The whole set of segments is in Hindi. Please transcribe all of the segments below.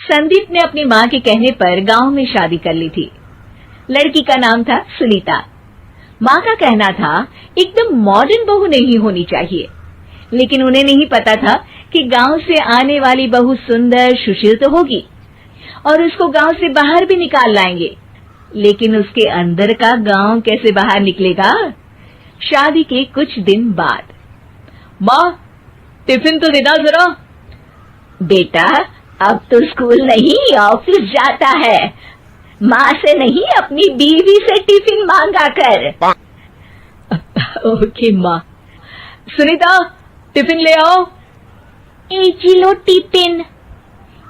संदीप ने अपनी माँ के कहने पर गांव में शादी कर ली थी। लड़की का नाम था सुनीता। माँ का कहना था एकदम मॉडर्न बहू नहीं होनी चाहिए, लेकिन उन्हें नहीं पता था कि गांव से आने वाली बहू सुंदर सुशील तो होगी और उसको गांव से बाहर भी निकाल लाएंगे, लेकिन उसके अंदर का गांव कैसे बाहर निकलेगा। शादी के कुछ दिन बाद, माँ टिफिन तो देना जरा। बेटा अब तो स्कूल नहीं ऑफिस जाता है, माँ से नहीं अपनी बीवी से टिफिन मांगा कर। ओके माँ। सुनीता टिफिन ले आओ। जी लो टिफिन,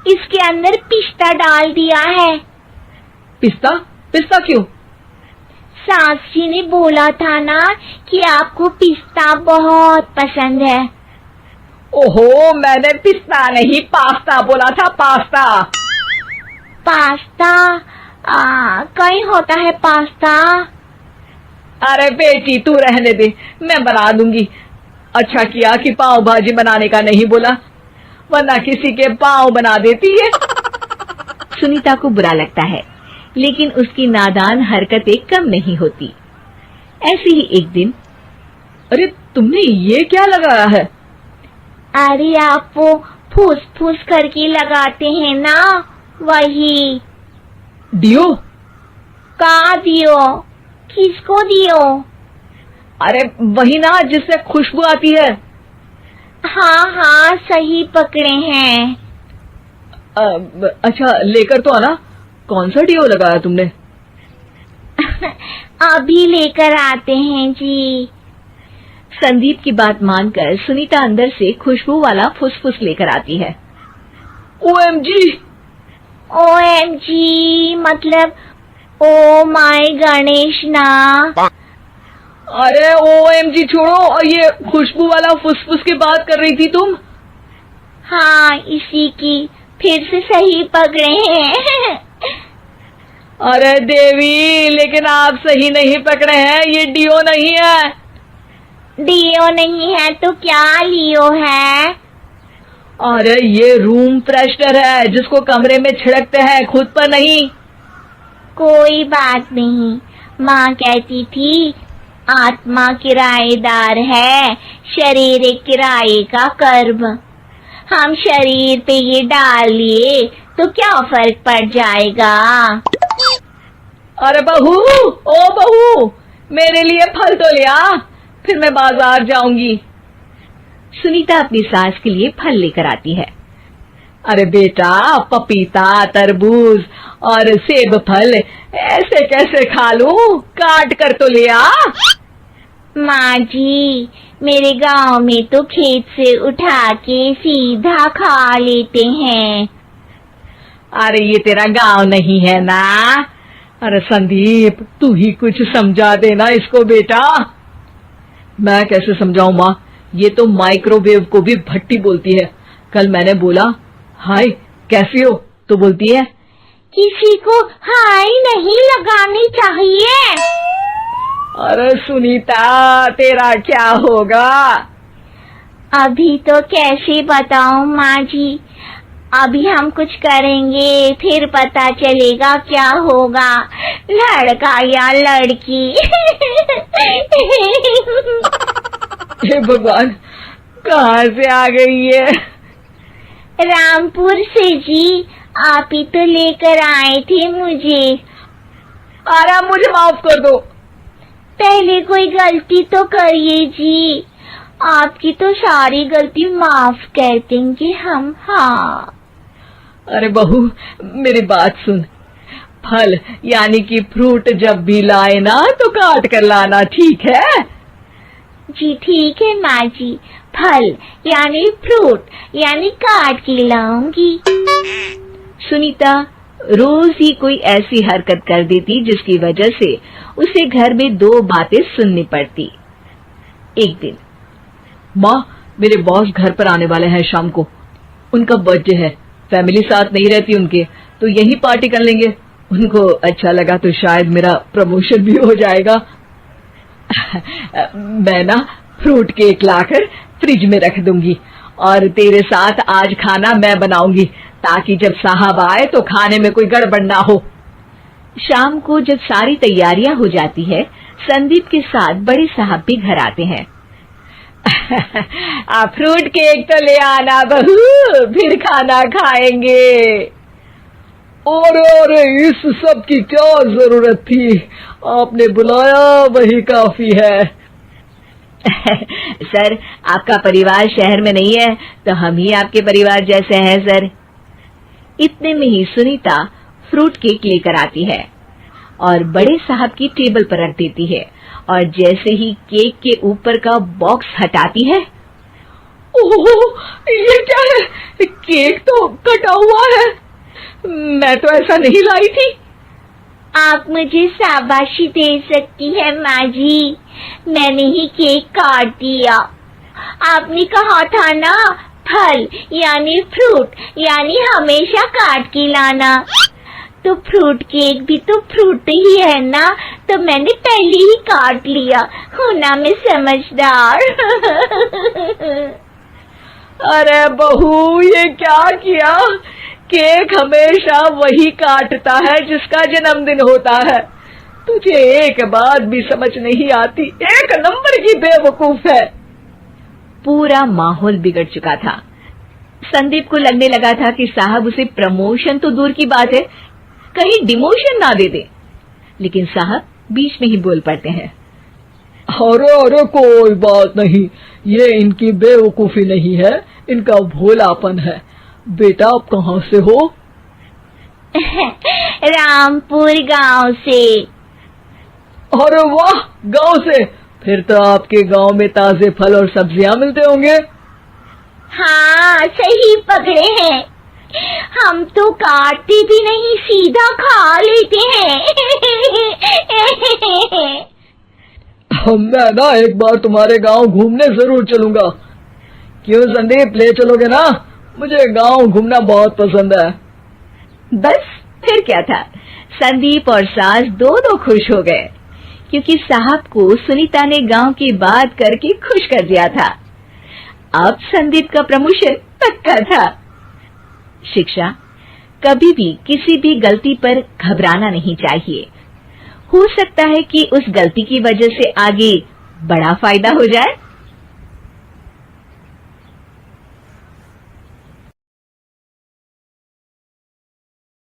इसके अंदर पिस्ता डाल दिया है। पिस्ता? पिस्ता क्यों? सास जी ने बोला था ना कि आपको पिस्ता बहुत पसंद है। ओहो, मैंने पिस्ता नहीं पास्ता बोला था, पास्ता। पास्ता? कहीं होता है पास्ता? अरे बेटी तू रहने दे, मैं बना दूंगी। अच्छा किया कि पाव भाजी बनाने का नहीं बोला, वरना किसी के पाव बना देती है। सुनीता को बुरा लगता है, लेकिन उसकी नादान हरकतें कम नहीं होती। ऐसे ही एक दिन, अरे तुमने ये क्या लगाया है? अरे आप वो फूस फूस करके लगाते हैं ना, वही। डियो? का दियो? किसको दियो? अरे वही ना जिससे खुशबू आती है। हाँ सही पकड़े हैं। अच्छा लेकर तो आना। कौन सा डियो लगाया तुमने? अभी लेकर आते हैं जी। संदीप की बात मानकर सुनीता अंदर से खुशबू वाला फुसफुस लेकर आती है। ओएमजी! ओएमजी मतलब ओ माय गणेश ना। अरे ओएमजी छोड़ो, और ये खुशबू वाला फुसफुस की बात कर रही थी तुम? हाँ इसी की, फिर से सही पकड़े हैं। अरे देवी, लेकिन आप सही नहीं पकड़े हैं, ये डियो नहीं है। डियो नहीं है तो क्या लियो है? अरे ये रूम फ्रेशनर है, जिसको कमरे में छिड़कते हैं, खुद पर नहीं। कोई बात नहीं, माँ कहती थी आत्मा किराएदार है, शरीर एक किराए का कर्म। हम शरीर पे ये डाल लिए तो क्या फर्क पड़ जाएगा। अरे बहू, ओ बहू, मेरे लिए फल तो लिया, फिर मैं बाजार जाऊंगी। सुनीता अपनी सास के लिए फल लेकर आती है। अरे बेटा, पपीता, तरबूज और सेब फल ऐसे कैसे खा लूं, काट कर तो लिया। माँ जी, मेरे गांव में तो खेत से उठा के सीधा खा लेते हैं। अरे ये तेरा गांव नहीं है ना। अरे संदीप, तू ही कुछ समझा देना इसको बेटा। मैं कैसे समझाऊं माँ, ये तो माइक्रोवेव को भी भट्टी बोलती है। कल मैंने बोला हाय कैसी हो, तो बोलती है किसी को हाय नहीं लगानी चाहिए। अरे सुनीता, तेरा क्या होगा? अभी तो कैसे बताऊं माँ जी, अभी हम कुछ करेंगे फिर पता चलेगा क्या होगा, लड़का या लड़की। हे भगवान, कहाँ से आ गई है? रामपुर से जी, आप ही तो लेकर आए थे मुझे। अरे मुझे माफ कर दो। पहले कोई गलती तो करिए जी, आपकी तो सारी गलती माफ कर देंगे हम। हाँ अरे बहू, मेरी बात सुन। फल यानी कि फ्रूट जब भी लाए ना तो काट कर लाना, ठीक है? जी ठीक है माँ जी, फल यानी फ्रूट यानी काट के लाऊंगी। सुनीता रोज ही कोई ऐसी हरकत कर देती जिसकी वजह से उसे घर में दो बातें सुननी पड़ती। एक दिन, माँ मेरे बॉस घर पर आने वाले हैं शाम को, उनका बर्थडे है, फैमिली साथ नहीं रहती उनके, तो यही पार्टी कर लेंगे। उनको अच्छा लगा तो शायद मेरा प्रमोशन भी हो जाएगा। मैं ना फ्रूट केक लाकर फ्रिज में रख दूंगी और तेरे साथ आज खाना मैं बनाऊंगी, ताकि जब साहब आए तो खाने में कोई गड़बड़ ना हो। शाम को जब सारी तैयारियां हो जाती है, संदीप के साथ बड़े साहब भी घर आते हैं। फ्रूट केक तो ले आना बहू, फिर खाना खाएंगे। और इस सब की क्या जरूरत थी, आपने बुलाया वही काफी है। सर, आपका परिवार शहर में नहीं है तो हम ही आपके परिवार जैसे हैं सर। इतने में ही सुनीता फ्रूट केक लेकर आती है और बड़े साहब की टेबल पर रख देती है, और जैसे ही केक के ऊपर का बॉक्स हटाती है, ओह, ये क्या है? केक तो कटा हुआ है, मैं तो ऐसा नहीं लाई थी। आप मुझे शाबाशी दे सकती है माँ जी, मैंने ही केक काट दिया। आपने कहा था ना, फल यानी फ्रूट यानी हमेशा काट के लाना, तो फ्रूट केक भी तो फ्रूट ही है ना, तो मैंने पहले ही काट लिया। हूँ ना मैं समझदार। अरे बहू, ये क्या किया? केक हमेशा वही काटता है जिसका जन्मदिन होता है। तुझे एक बात भी समझ नहीं आती, एक नंबर की बेवकूफ है। पूरा माहौल बिगड़ चुका था। संदीप को लगने लगा था कि साहब उसे प्रमोशन तो दूर की बात है, कहीं डिमोशन ना दे दे, लेकिन साहब बीच में ही बोल पड़ते हैं। अरे कोई बात नहीं, ये इनकी बेवकूफी नहीं है, इनका भोलापन है। बेटा, आप कहाँ से हो? रामपुर गांव से। अरे वाह, गांव से? फिर तो आपके गांव में ताजे फल और सब्जियां मिलते होंगे। हाँ, सही पकड़े हैं, हम तो काटते भी नहीं, सीधा खा लेते हैं। मैं ना एक बार तुम्हारे गांव घूमने जरूर चलूंगा। क्यों संदीप, ले चलोगे ना? मुझे गांव घूमना बहुत पसंद है। बस फिर क्या था, संदीप और सास दोनों खुश हो गए, क्योंकि साहब को सुनीता ने गांव की बात करके खुश कर दिया था। अब संदीप का प्रमोशन पक्का था। शिक्षा, कभी भी किसी भी गलती पर घबराना नहीं चाहिए। हो सकता है कि उस गलती की वजह से आगे बड़ा फायदा हो जाए।